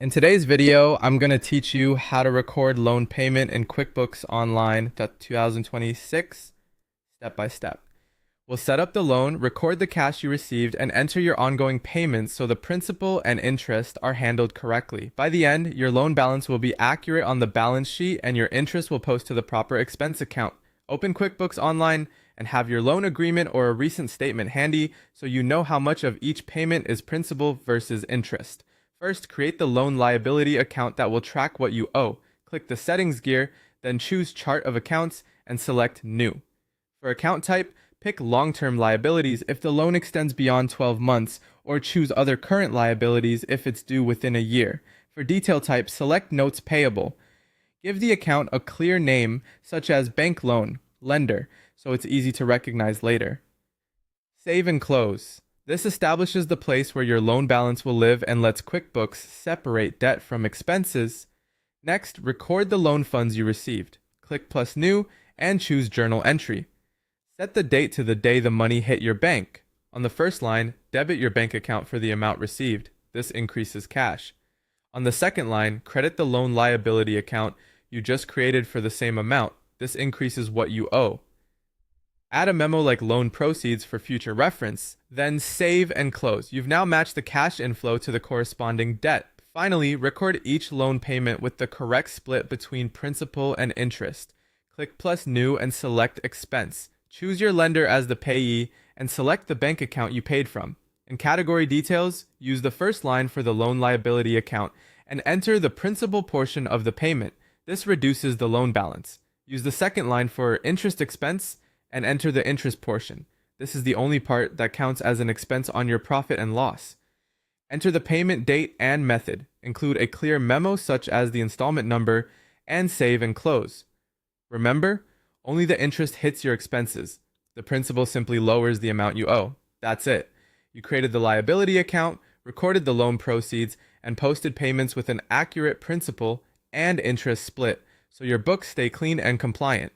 In today's video, I'm going to teach you how to record loan payment in QuickBooks Online 2026 step by step. We'll set up the loan, record the cash you received, and enter your ongoing payments so the principal and interest are handled correctly. By the end, your loan balance will be accurate on the balance sheet and your interest will post to the proper expense account. Open QuickBooks Online and have your loan agreement or a recent statement handy so you know how much of each payment is principal versus interest. First, create the loan liability account that will track what you owe. Click the Settings gear, then choose Chart of Accounts and select New. For account type, pick long-term liabilities if the loan extends beyond 12 months, or choose other current liabilities if it's due within a year. For detail type, select Notes Payable. Give the account a clear name, such as Bank Loan, Lender, so it's easy to recognize later. Save and close. This establishes the place where your loan balance will live and lets QuickBooks separate debt from expenses. Next, record the loan funds you received. Click plus New and choose Journal Entry. Set the date to the day the money hit your bank. On the first line, debit your bank account for the amount received. This increases cash. On the second line, credit the loan liability account you just created for the same amount. This increases what you owe. Add a memo like loan proceeds for future reference, then save and close. You've now matched the cash inflow to the corresponding debt. Finally, record each loan payment with the correct split between principal and interest. Click plus New and select Expense. Choose your lender as the payee and select the bank account you paid from. In category details, use the first line for the loan liability account and enter the principal portion of the payment. This reduces the loan balance. Use the second line for interest expense and enter the interest portion. This is the only part that counts as an expense on your profit and loss. Enter the payment date and method. Include a clear memo such as the installment number and save and close. Remember, only the interest hits your expenses. The principal simply lowers the amount you owe. That's it. You created the liability account, recorded the loan proceeds, and posted payments with an accurate principal and interest split, so your books stay clean and compliant.